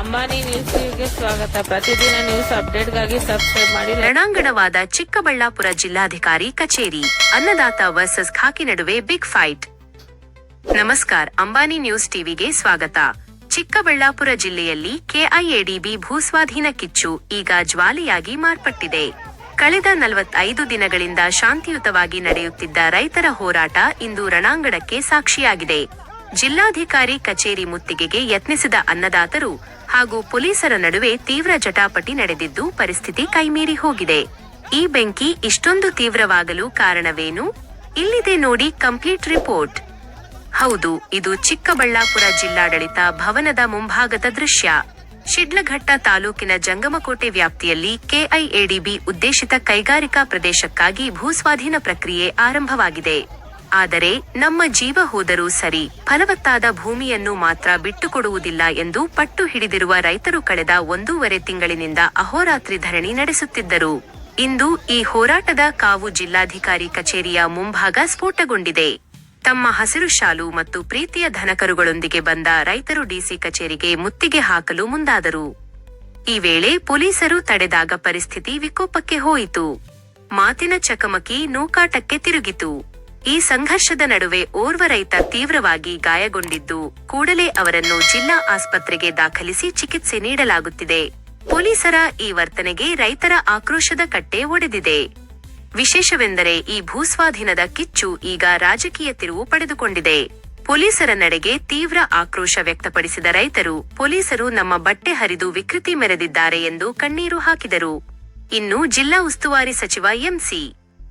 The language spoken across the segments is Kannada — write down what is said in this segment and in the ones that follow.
ಅಂಬಾನಿ ನ್ಯೂಸ್ಗೆ ಸ್ವಾಗತ. ಪ್ರತಿದಿನ ನ್ಯೂಸ್ ಅಪ್ಡೇಟ್ಗಾಗಿ ಸಬ್ಸ್ಕ್ರೈಬ್ ಮಾಡಿ. ರಣಾಂಗಣವಾದ ಚಿಕ್ಕಬಳ್ಳಾಪುರ ಜಿಲ್ಲಾಧಿಕಾರಿ ಕಚೇರಿ. ಅನ್ನದಾತ ವರ್ಸಸ್ ಖಾಕಿ ನಡುವೆ ಬಿಗ್ ಫೈಟ್. ನಮಸ್ಕಾರ, ಅಂಬಾನಿ ನ್ಯೂಸ್ ಟಿವಿಗೆ ಸ್ವಾಗತ. ಚಿಕ್ಕಬಳ್ಳಾಪುರ ಜಿಲ್ಲೆಯಲ್ಲಿ ಕೆಐಎಡಿಬಿ ಭೂಸ್ವಾಧೀನ ಕಿಚ್ಚು ಈಗ ಜ್ವಾಲೆಯಾಗಿ ಮಾರ್ಪಟ್ಟಿದೆ. ಕಳೆದ 45 ದಿನಗಳಿಂದ ಶಾಂತಿಯುತವಾಗಿ ನಡೆಯುತ್ತಿದ್ದ ರೈತರ ಹೋರಾಟ ಇಂದು ರಣಾಂಗಣಕ್ಕೆ ಸಾಕ್ಷಿಯಾಗಿದೆ. ಜಿಲ್ಲಾಧಿಕಾರಿ ಕಚೇರಿ ಮುತ್ತಿಗೆಗೆ ಯತ್ನಿಸಿದ ಅನ್ನದಾತರು ಹಾಗೂ ಪೊಲೀಸರ ನಡುವೆ ತೀವ್ರ ಜಟಾಪಟಿ ನಡೆದಿದ್ದು ಪರಿಸ್ಥಿತಿ ಕೈಮೀರಿ ಹೋಗಿದೆ. ಈ ಬೆಂಕಿ ಇಷ್ಟೊಂದು ತೀವ್ರವಾಗಲು ಕಾರಣವೇನು? ಇಲ್ಲಿದೆ ನೋಡಿ ಕಂಪ್ಲೀಟ್ ರಿಪೋರ್ಟ್. ಹೌದು, ಇದು ಚಿಕ್ಕಬಳ್ಳಾಪುರ ಜಿಲ್ಲಾಡಳಿತ ಭವನದ ಮುಂಭಾಗದ ದೃಶ್ಯ. ಶಿಡ್ಲಘಟ್ಟ ತಾಲೂಕಿನ ಜಂಗಮಕೋಟೆ ವ್ಯಾಪ್ತಿಯಲ್ಲಿ ಕೆಐಎಡಿಬಿ ಉದ್ದೇಶಿತ ಕೈಗಾರಿಕಾ ಪ್ರದೇಶಕ್ಕಾಗಿ ಭೂಸ್ವಾಧೀನ ಪ್ರಕ್ರಿಯೆ ಆರಂಭವಾಗಿದೆ. ಆದರೆ ನಮ್ಮ ಜೀವ ಹೋದರೂ ಸರಿ, ಫಲವತ್ತಾದ ಭೂಮಿಯನ್ನು ಮಾತ್ರ ಬಿಟ್ಟುಕೊಡುವುದಿಲ್ಲ ಎಂದು ಪಟ್ಟು ಹಿಡಿದಿರುವ ರೈತರು ಕಳೆದ 1.5 ತಿಂಗಳಿನಿಂದ ಅಹೋರಾತ್ರಿ ಧರಣಿ ನಡೆಸುತ್ತಿದ್ದರು. ಇಂದು ಈ ಹೋರಾಟದ ಕಾವು ಜಿಲ್ಲಾಧಿಕಾರಿ ಕಚೇರಿಯ ಮುಂಭಾಗ ಸ್ಫೋಟಗೊಂಡಿದೆ. ತಮ್ಮ ಹಸಿರು ಶಾಲು ಮತ್ತು ಪ್ರೀತಿಯ ದನಕರುಗಳೊಂದಿಗೆ ಬಂದ ರೈತರು ಡಿಸಿ ಕಚೇರಿಗೆ ಮುತ್ತಿಗೆ ಹಾಕಲು ಮುಂದಾದರು. ಈ ವೇಳೆ ಪೊಲೀಸರು ತಡೆದಾಗ ಪರಿಸ್ಥಿತಿ ವಿಕೋಪಕ್ಕೆ ಹೋಯಿತು. ಮಾತಿನ ಚಕಮಕಿ ನೂಕಾಟಕ್ಕೆ ತಿರುಗಿತು. ಈ ಸಂಘರ್ಷದ ನಡುವೆ ಓರ್ವ ರೈತ ತೀವ್ರವಾಗಿ ಗಾಯಗೊಂಡಿದ್ದು, ಕೂಡಲೇ ಅವರನ್ನು ಜಿಲ್ಲಾ ಆಸ್ಪತ್ರೆಗೆ ದಾಖಲಿಸಿ ಚಿಕಿತ್ಸೆ ನೀಡಲಾಗುತ್ತಿದೆ. ಪೊಲೀಸರ ಈ ವರ್ತನೆಗೆ ರೈತರ ಆಕ್ರೋಶದ ಕಟ್ಟೆ ಒಡೆದಿದೆ. ವಿಶೇಷವೆಂದರೆ ಈ ಭೂಸ್ವಾಧೀನದ ಕಿಚ್ಚು ಈಗ ರಾಜಕೀಯ ತಿರುವು ಪಡೆದುಕೊಂಡಿದೆ. ಪೊಲೀಸರ ನಡೆಗೆ ತೀವ್ರ ಆಕ್ರೋಶ ವ್ಯಕ್ತಪಡಿಸಿದ ರೈತರು, ಪೊಲೀಸರು ನಮ್ಮ ಬಟ್ಟೆ ಹರಿದು ವಿಕೃತಿ ಮೆರೆದಿದ್ದಾರೆ ಎಂದು ಕಣ್ಣೀರು ಹಾಕಿದರು. ಇನ್ನು ಜಿಲ್ಲಾ ಉಸ್ತುವಾರಿ ಸಚಿವ ಎಂಸಿ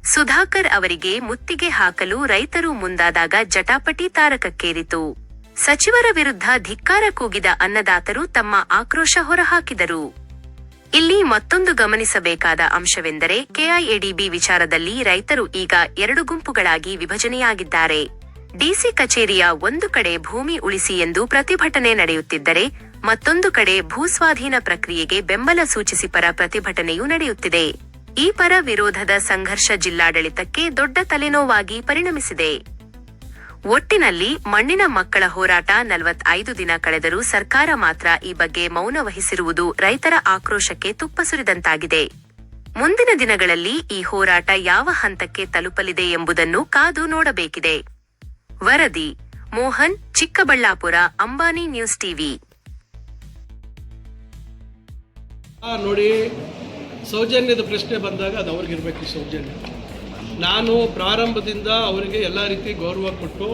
ಸುಧಾಕರ್ ಅವರಿಗೆ ಮುತ್ತಿಗೆ ಹಾಕಲು ರೈತರು ಮುಂದಾದಾಗ ಜಟಾಪಟಿ ತಾರಕಕ್ಕೇರಿತು. ಸಚಿವರ ವಿರುದ್ಧ ಧಿಕ್ಕಾರ ಕೂಗಿದ ಅನ್ನದಾತರು ತಮ್ಮ ಆಕ್ರೋಶ ಹೊರಹಾಕಿದರು. ಇಲ್ಲಿ ಮತ್ತೊಂದು ಗಮನಿಸಬೇಕಾದ ಅಂಶವೆಂದರೆ ಕೆಐಎಡಿಬಿ ವಿಚಾರದಲ್ಲಿ ರೈತರು ಈಗ 2 ಗುಂಪುಗಳಾಗಿ ವಿಭಜನೆಯಾಗಿದ್ದಾರೆ. ಡಿಸಿ ಕಚೇರಿಯ ಒಂದು ಕಡೆ ಭೂಮಿ ಉಳಿಸಿ ಎಂದು ಪ್ರತಿಭಟನೆ ನಡೆಯುತ್ತಿದ್ದರೆ, ಮತ್ತೊಂದು ಕಡೆ ಭೂಸ್ವಾಧೀನ ಪ್ರಕ್ರಿಯೆಗೆ ಬೆಂಬಲ ಸೂಚಿಸಿ ಪರ ಪ್ರತಿಭಟನೆಯೂ ನಡೆಯುತ್ತಿದೆ. ಈ ಪರ ವಿರೋಧದ ಸಂಘರ್ಷ ಜಿಲ್ಲಾಡಳಿತಕ್ಕೆ ದೊಡ್ಡ ತಲೆನೋವಾಗಿ ಪರಿಣಮಿಸಿದೆ. ಒಟ್ಟಿನಲ್ಲಿ ಮಣ್ಣಿನ ಮಕ್ಕಳ ಹೋರಾಟ 45 ದಿನ ಕಳೆದರೂ ಸರ್ಕಾರ ಮಾತ್ರ ಈ ಬಗ್ಗೆ ಮೌನ ವಹಿಸಿರುವುದು ರೈತರ ಆಕ್ರೋಶಕ್ಕೆ ತುಪ್ಪ ಸುರಿದಂತಾಗಿದೆ. ಮುಂದಿನ ದಿನಗಳಲ್ಲಿ ಈ ಹೋರಾಟ ಯಾವ ಹಂತಕ್ಕೆ ತಲುಪಲಿದೆ ಎಂಬುದನ್ನು ಕಾದು ನೋಡಬೇಕಿದೆ. ವರದಿ ಮೋಹನ್, ಚಿಕ್ಕಬಳ್ಳಾಪುರ, ಅಂಬಾನಿ ನ್ಯೂಸ್ ಟಿವಿ. ನೋಡಿ, ಸೌಜನ್ಯದ ಪ್ರಶ್ನೆ ಬಂದಾಗ ಅದು ಅವ್ರಿಗಿರ್ಬೇಕು. ಸೌಜನ್ಯ ನಾನು ಪ್ರಾರಂಭದಿಂದ ಅವರಿಗೆ ಎಲ್ಲ ರೀತಿ ಗೌರವ ಕೊಟ್ಟು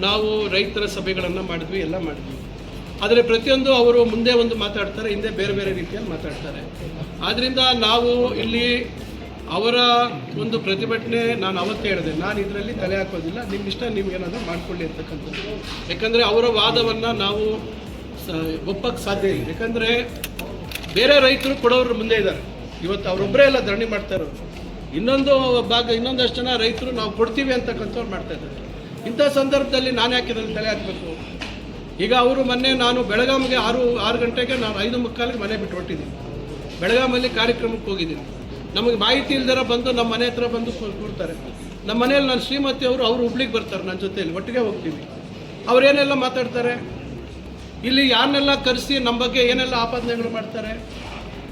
ನಾವು ರೈತರ ಸಭೆಗಳನ್ನು ಮಾಡಿದ್ವಿ, ಎಲ್ಲ ಮಾಡಿದ್ವಿ. ಆದರೆ ಪ್ರತಿಯೊಂದು ಅವರು ಮುಂದೆ ಒಂದು ಮಾತಾಡ್ತಾರೆ, ಹಿಂದೆ ಬೇರೆ ಬೇರೆ ರೀತಿಯಲ್ಲಿ ಮಾತಾಡ್ತಾರೆ. ಆದ್ದರಿಂದ ನಾವು ಇಲ್ಲಿ ಅವರ ಒಂದು ಪ್ರತಿಭಟನೆ, ನಾನು ಅವತ್ತು ಹೇಳಿದೆ, ನಾನು ಇದರಲ್ಲಿ ತಲೆ ಹಾಕೋದಿಲ್ಲ, ನಿಮ್ಮ ಇಷ್ಟ ನಿಮ್ಗೇನಾದರೂ ಮಾಡ್ಕೊಳ್ಳಿ ಅಂತಕ್ಕಂಥದ್ದು. ಯಾಕಂದರೆ ಅವರ ವಾದವನ್ನು ನಾವು ಒಪ್ಪಕ್ಕೆ ಸಾಧ್ಯ ಇಲ್ಲ. ಯಾಕಂದರೆ ಬೇರೆ ರೈತರು ಕೊಡೋರು ಮುಂದೆ ಇದ್ದಾರೆ. ಇವತ್ತು ಅವರೊಬ್ಬರೇ ಎಲ್ಲ ಧರಣಿ ಮಾಡ್ತಾ ಇರೋರು. ಇನ್ನೊಂದಷ್ಟು ಜನ ರೈತರು ನಾವು ಕೊಡ್ತೀವಿ ಅಂತಕ್ಕಂಥವ್ರು ಮಾಡ್ತಾ ಇದ್ದಾರೆ. ಇಂಥ ಸಂದರ್ಭದಲ್ಲಿ ನಾನು ಯಾಕೆ ಇದರಲ್ಲಿ ತಲೆ ಹಾಕಬೇಕು? ಈಗ ಅವರು ಮೊನ್ನೆ ನಾನು ಬೆಳಗಾವಿಗೆ 6 ಗಂಟೆಗೆ ನಾನು 5:45ಗೆ ಮನೆ ಬಿಟ್ಟು ಹೊಟ್ಟಿದ್ದೀನಿ. ಬೆಳಗಾಮಲ್ಲಿ ಕಾರ್ಯಕ್ರಮಕ್ಕೆ ಹೋಗಿದ್ದೀನಿ. ನಮಗೆ ಮಾಹಿತಿ ಇಲ್ದಿರ ಬಂದು ನಮ್ಮ ಮನೆ ಹತ್ರ ಬಂದು ಕೂರ್ತಾರೆ. ನಮ್ಮ ಮನೆಯಲ್ಲಿ ನನ್ನ ಶ್ರೀಮತಿ ಅವರು ಹುಬ್ಳಿಗೆ ಬರ್ತಾರೆ, ನನ್ನ ಜೊತೆಯಲ್ಲಿ ಒಟ್ಟಿಗೆ ಹೋಗ್ತೀವಿ. ಅವರೇನೆಲ್ಲ ಮಾತಾಡ್ತಾರೆ, ಇಲ್ಲಿ ಯಾರನ್ನೆಲ್ಲ ಕರೆಸಿ ನಮ್ಮ ಬಗ್ಗೆ ಏನೆಲ್ಲ ಆಪಾದನೆಗಳು ಮಾಡ್ತಾರೆ,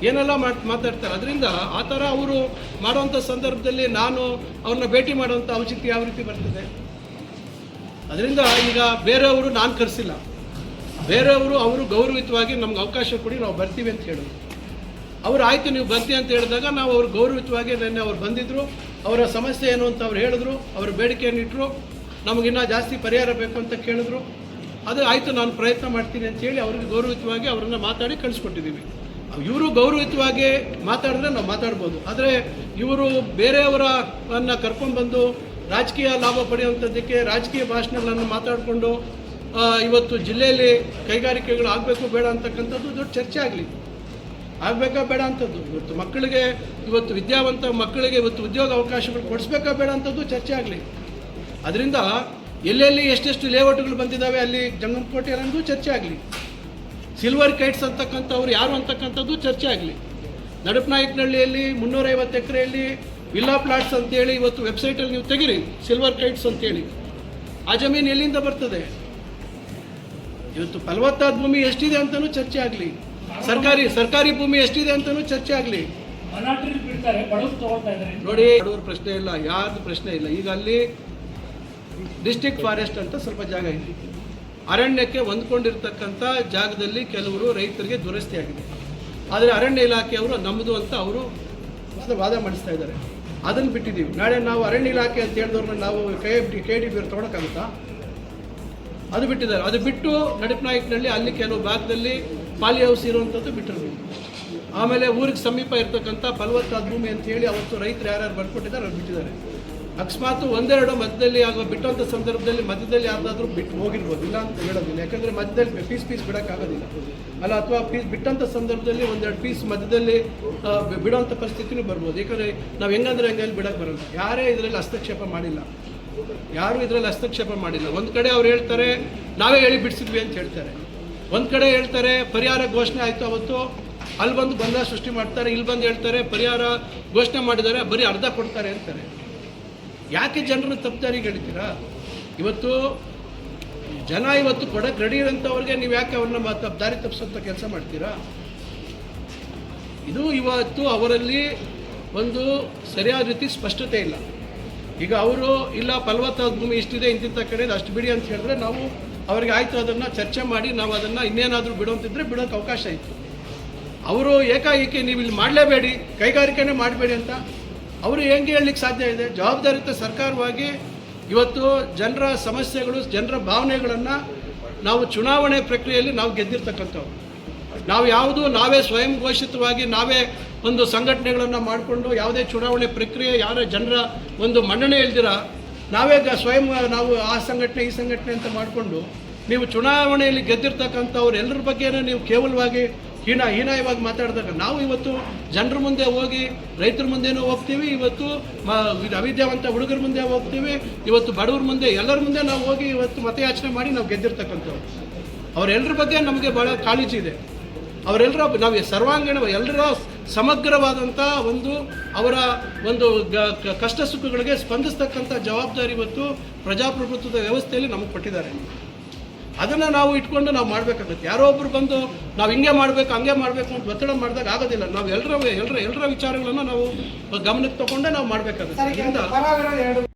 ಏನೆಲ್ಲ ಮಾತಾಡ್ತಾರೆ. ಅದರಿಂದ ಆ ಥರ ಅವರು ಮಾಡುವಂಥ ಸಂದರ್ಭದಲ್ಲಿ ನಾನು ಅವ್ರನ್ನ ಭೇಟಿ ಮಾಡುವಂಥ ಔಚಿತ್ಯ ಯಾವ ರೀತಿ ಬರ್ತದೆ? ಅದರಿಂದ ಈಗ ಬೇರೆಯವರು ನಾನು ಕರೆಸಿಲ್ಲ, ಬೇರೆಯವರು ಅವರು ಗೌರವಿತವಾಗಿ ನಮ್ಗೆ ಅವಕಾಶ ಕೊಡಿ, ನಾವು ಬರ್ತೀವಿ ಅಂತ ಹೇಳಿದ್ರು. ಅವರು ಆಯಿತು ನೀವು ಬರ್ತೀವಿ ಅಂತ ಹೇಳಿದಾಗ ನಾವು ಅವ್ರು ಗೌರವಿತವಾಗಿ ನೆನ್ನೆ ಅವ್ರು ಬಂದಿದ್ದರು. ಅವರ ಸಮಸ್ಯೆ ಏನು ಅಂತ ಅವ್ರು ಹೇಳಿದ್ರು, ಅವರ ಬೇಡಿಕೆಯನ್ನು ಇಟ್ಟರು, ನಮಗಿನ್ನೂ ಜಾಸ್ತಿ ಪರಿಹಾರ ಬೇಕು ಅಂತ ಕೇಳಿದ್ರು. ಅದು ಆಯಿತು, ನಾನು ಪ್ರಯತ್ನ ಮಾಡ್ತೀನಿ ಅಂತೇಳಿ ಅವ್ರಿಗೆ ಗೌರವಿತವಾಗಿ ಅವರನ್ನು ಮಾತಾಡಿ ಕಳಿಸ್ಕೊಟ್ಟಿದ್ದೀವಿ. ಇವರು ಗೌರವಿತವಾಗಿ ಮಾತಾಡಿದ್ರೆ ನಾವು ಮಾತಾಡ್ಬೋದು. ಆದರೆ ಇವರು ಬೇರೆಯವರನ್ನು ಕರ್ಕೊಂಡ್ಬಂದು ರಾಜಕೀಯ ಲಾಭ ಪಡೆಯುವಂಥದ್ದಕ್ಕೆ ರಾಜಕೀಯ ಭಾಷಣಗಳನ್ನು ಮಾತಾಡಿಕೊಂಡು ಇವತ್ತು ಜಿಲ್ಲೆಯಲ್ಲಿ ಕೈಗಾರಿಕೆಗಳು ಆಗಬೇಕು ಬೇಡ ಅಂತಕ್ಕಂಥದ್ದು ದೊಡ್ಡ ಚರ್ಚೆ ಆಗಲಿ. ಆಗಬೇಕಾ ಬೇಡ ಅಂಥದ್ದು, ಇವತ್ತು ಮಕ್ಕಳಿಗೆ, ಇವತ್ತು ವಿದ್ಯಾವಂತ ಮಕ್ಕಳಿಗೆ ಇವತ್ತು ಉದ್ಯೋಗ ಅವಕಾಶಗಳು ಕೊಡಿಸ್ಬೇಕಾ ಬೇಡ ಅಂಥದ್ದು ಚರ್ಚೆ ಆಗಲಿ. ಅದರಿಂದ ಎಲ್ಲೆಲ್ಲಿ ಎಷ್ಟೆಷ್ಟು ಲೇಔಟ್ಗಳು ಬಂದಿದ್ದಾವೆ ಅಲ್ಲಿ ಜಂಗಮಕೋಟೆ ಅನ್ನೋದು ಚರ್ಚೆ ಆಗಲಿ. ಸಿಲ್ವರ್ ಕೈಟ್ಸ್ ಅಂತಕ್ಕಂಥವ್ರು ಯಾರು ಅಂತಕ್ಕಂಥದ್ದು ಚರ್ಚೆ ಆಗಲಿ. ನಡುಪನಾಯಕನಹಳ್ಳಿಯಲ್ಲಿ 350 ಎಕರೆಯಲ್ಲಿ ವಿಲ್ಲಾ ಪ್ಲಾಟ್ಸ್ ಅಂತೇಳಿ ಇವತ್ತು ವೆಬ್ಸೈಟಲ್ಲಿ ನೀವು ತೆಗಿರಿ, ಸಿಲ್ವರ್ ಕೈಟ್ಸ್ ಅಂತೇಳಿ. ಆ ಜಮೀನು ಎಲ್ಲಿಂದ ಬರ್ತದೆ? ಇವತ್ತು ಫಲವತ್ತಾದ ಭೂಮಿ ಎಷ್ಟಿದೆ ಅಂತಲೂ ಚರ್ಚೆ ಆಗಲಿ. ಸರ್ಕಾರಿ ಭೂಮಿ ಎಷ್ಟಿದೆ ಅಂತಲೂ ಚರ್ಚೆ ಆಗಲಿ. ಅನಾಟ್ರಿಲ್ ಬಿಡ್ತಾರೆ, ಬಡವರು ತಗೊಳ್ತಾ ಇದ್ದಾರೆ. ನೋಡಿ, ಬಡವ್ರ ಪ್ರಶ್ನೆ ಇಲ್ಲ, ಯಾರ್ದು ಪ್ರಶ್ನೆ ಇಲ್ಲ. ಈಗ ಅಲ್ಲಿ ಡಿಸ್ಟ್ರಿಕ್ಟ್ ಫಾರೆಸ್ಟ್ ಅಂತ ಸ್ವಲ್ಪ ಜಾಗ ಇದೆ. ಅರಣ್ಯಕ್ಕೆ ಹೊಂದ್ಕೊಂಡಿರ್ತಕ್ಕಂಥ ಜಾಗದಲ್ಲಿ ಕೆಲವರು ರೈತರಿಗೆ ದುರಸ್ತಿ ಆಗಿದೆ. ಆದರೆ ಅರಣ್ಯ ಇಲಾಖೆಯವರು ನಮ್ಮದು ಅಂತ ಅವರು ವಾದ ಮಾಡಿಸ್ತಾ ಇದ್ದಾರೆ. ಅದನ್ನು ಬಿಟ್ಟಿದ್ದೀವಿ. ನಾಳೆ ನಾವು ಅರಣ್ಯ ಇಲಾಖೆ ಅಂತ ಹೇಳಿದವ್ರನ್ನ ನಾವು KDB ತೊಗೊಳಕ್ಕಾಗುತ್ತಾ? ಅದು ಬಿಟ್ಟಿದ್ದಾರೆ. ಅದು ಬಿಟ್ಟು ನಡಿಪನಾಯಕನಲ್ಲಿ ಅಲ್ಲಿ ಕೆಲವು ಭಾಗದಲ್ಲಿ ಪಾಲಿ ಹೌಸ್ ಇರುವಂಥದ್ದು ಬಿಟ್ಟರು. ಆಮೇಲೆ ಊರಿಗೆ ಸಮೀಪ ಇರ್ತಕ್ಕಂಥ ಫಲವತ್ತಾದ ಭೂಮಿ ಅಂತ ಹೇಳಿ ಅವತ್ತು ರೈತರು ಯಾರ್ಯಾರು ಬರ್ಕೊಟ್ಟಿದ್ದಾರೆ ಅವ್ರು ಬಿಟ್ಟಿದ್ದಾರೆ. ಅಕಸ್ಮಾತ್ ಒಂದೆರಡು ಮಧ್ಯದಲ್ಲಿ ಆಗುವ ಬಿಟ್ಟಂಥ ಸಂದರ್ಭದಲ್ಲಿ ಮಧ್ಯದಲ್ಲಿ ಯಾರ್ದಾದ್ರೂ ಬಿಟ್ಟು ಹೋಗಿರ್ಬೋದು, ಇಲ್ಲ ಅಂತ ಹೇಳೋದಿಲ್ಲ. ಯಾಕಂದರೆ ಮಧ್ಯದಲ್ಲಿ ಪೀಸ್ ಬಿಡೋಕ್ಕಾಗೋದಿಲ್ಲ ಅಲ್ಲ, ಅಥವಾ ಬಿಟ್ಟಂಥ ಸಂದರ್ಭದಲ್ಲಿ ಒಂದೆರಡು ಪೀಸ್ ಮಧ್ಯದಲ್ಲಿ ಬಿಡೋಂಥ ಪರಿಸ್ಥಿತಿನೂ ಬರ್ಬೋದು. ಯಾಕಂದರೆ ನಾವು ಹೆಂಗಂದ್ರೆ ಹಂಗಲ್ಲಿ ಬಿಡೋಕ್ಕೆ ಬರೋಲ್ಲ. ಯಾರೇ ಇದರಲ್ಲಿ ಹಸ್ತಕ್ಷೇಪ ಮಾಡಿಲ್ಲ, ಯಾರೂ ಇದರಲ್ಲಿ ಹಸ್ತಕ್ಷೇಪ ಮಾಡಿಲ್ಲ. ಒಂದು ಕಡೆ ಅವ್ರು ಹೇಳ್ತಾರೆ ನಾವೇ ಹೇಳಿ ಬಿಡಿಸಿದ್ವಿ ಅಂತ ಹೇಳ್ತಾರೆ, ಒಂದು ಕಡೆ ಹೇಳ್ತಾರೆ ಪರಿಹಾರ ಘೋಷಣೆ ಆಯಿತು ಅವತ್ತು, ಅಲ್ಲಿ ಬಂದು ಗೊಂದಲ ಸೃಷ್ಟಿ ಮಾಡ್ತಾರೆ, ಇಲ್ಲಿ ಬಂದು ಹೇಳ್ತಾರೆ ಪರಿಹಾರ ಘೋಷಣೆ ಮಾಡಿದ್ದಾರೆ ಬರೀ ಅರ್ಧ ಕೊಡ್ತಾರೆ ಅಂತಾರೆ. ಯಾಕೆ ಜನರನ್ನು ತಪ್ಪುದಾರಿಗೆ ಹೇಳ್ತೀರಾ? ಇವತ್ತು ಜನ ಇವತ್ತು ಕೊಡಕ್ಕೆ ರೆಡಿ ಇರೋಂಥವ್ರಿಗೆ ನೀವು ಯಾಕೆ ಅವ್ರನ್ನ ದಾರಿ ತಪ್ಪಿಸೋಂಥ ಕೆಲಸ ಮಾಡ್ತೀರಾ? ಇದು ಇವತ್ತು ಅವರಲ್ಲಿ ಒಂದು ಸರಿಯಾದ ರೀತಿ ಸ್ಪಷ್ಟತೆ ಇಲ್ಲ. ಈಗ ಅವರು ಇಲ್ಲ ಫಲವತ್ತಾದ ಭೂಮಿ ಇಷ್ಟಿದೆ ಇಂತಿಂಥ ಕಡೆ ಅಷ್ಟು ಬಿಡಿ ಅಂತ ಹೇಳಿದ್ರೆ ನಾವು ಅವ್ರಿಗೆ ಆಯಿತು ಅದನ್ನು ಚರ್ಚೆ ಮಾಡಿ ನಾವು ಅದನ್ನು ಇನ್ನೇನಾದರೂ ಬಿಡೋಂತಿದ್ರೆ ಬಿಡೋಕ್ಕೆ ಅವಕಾಶ ಇತ್ತು. ಅವರು ಏಕಾಏಕಿ ನೀವು ಇಲ್ಲಿ ಮಾಡಲೇಬೇಡಿ, ಕೈಗಾರಿಕೆನೇ ಮಾಡಬೇಡಿ ಅಂತ ಅವರು ಹೆಂಗೆ ಹೇಳಲಿಕ್ಕೆ ಸಾಧ್ಯ ಇದೆ? ಜವಾಬ್ದಾರಿಯುತ ಸರ್ಕಾರವಾಗಿ ಇವತ್ತು ಜನರ ಸಮಸ್ಯೆಗಳು, ಜನರ ಭಾವನೆಗಳನ್ನು ನಾವು ಚುನಾವಣೆ ಪ್ರಕ್ರಿಯೆಯಲ್ಲಿ ನಾವು ಗೆದ್ದಿರ್ತಕ್ಕಂಥವ್ರು. ನಾವೇ ಸ್ವಯಂ ಘೋಷಿತವಾಗಿ ನಾವೇ ಒಂದು ಸಂಘಟನೆಗಳನ್ನು ಮಾಡಿಕೊಂಡು ಯಾವುದೇ ಚುನಾವಣೆ ಪ್ರಕ್ರಿಯೆ ಯಾರೇ ಜನರ ಒಂದು ಮನ್ನಣೆ ಇಲ್ದಿರ ನಾವೇ ಸ್ವಯಂ ನಾವು ಆ ಸಂಘಟನೆ ಈ ಸಂಘಟನೆ ಅಂತ ಮಾಡಿಕೊಂಡು ನೀವು ಚುನಾವಣೆಯಲ್ಲಿ ಗೆದ್ದಿರ್ತಕ್ಕಂಥವ್ರು ಎಲ್ಲರ ಬಗ್ಗೆನೂ ನೀವು ಕೇವಲವಾಗಿ ಹೀನಾಯವಾಗಿ ಮಾತಾಡಿದಾಗ ನಾವು ಇವತ್ತು ಜನರ ಮುಂದೆ ಹೋಗಿ ರೈತರ ಮುಂದೆನೂ ಹೋಗ್ತೀವಿ, ಇವತ್ತು ಅವಿದ್ಯಾವಂತ ಹುಡುಗರ ಮುಂದೆ ಹೋಗ್ತೀವಿ, ಇವತ್ತು ಬಡವ್ರ ಮುಂದೆ ಎಲ್ಲರ ಮುಂದೆ ನಾವು ಹೋಗಿ ಇವತ್ತು ಮತಯಾಚನೆ ಮಾಡಿ ನಾವು ಗೆದ್ದಿರ್ತಕ್ಕಂಥವ್ರು. ಅವರೆಲ್ಲರ ಬಗ್ಗೆ ನಮಗೆ ಭಾಳ ಕಾಳಜಿ ಇದೆ. ಅವರೆಲ್ಲರ ನಾವು ಸರ್ವಾಂಗೀಣ ಎಲ್ಲರ ಸಮಗ್ರವಾದಂಥ ಒಂದು ಅವರ ಒಂದು ಕಷ್ಟ ಸುಖಗಳಿಗೆ ಸ್ಪಂದಿಸ್ತಕ್ಕಂಥ ಜವಾಬ್ದಾರಿ ಇವತ್ತು ಪ್ರಜಾಪ್ರಭುತ್ವದ ವ್ಯವಸ್ಥೆಯಲ್ಲಿ ನಮಗೆ ಕೊಟ್ಟಿದ್ದಾರೆ. ಅದನ್ನು ನಾವು ಇಟ್ಕೊಂಡು ನಾವು ಮಾಡಬೇಕಾಗುತ್ತೆ. ಯಾರೋ ಒಬ್ಬರು ಬಂದು ನಾವು ಹಿಂಗೆ ಮಾಡಬೇಕು ಹಂಗೆ ಮಾಡಬೇಕು ಅಂತ ಒತ್ತಡ ಮಾಡಿದಾಗ ಆಗೋದಿಲ್ಲ. ನಾವು ಎಲ್ಲರ ವಿಚಾರಗಳನ್ನು ನಾವು ಗಮನಕ್ಕೆ ತಗೊಂಡೇ ನಾವು ಮಾಡಬೇಕಾಗುತ್ತೆ.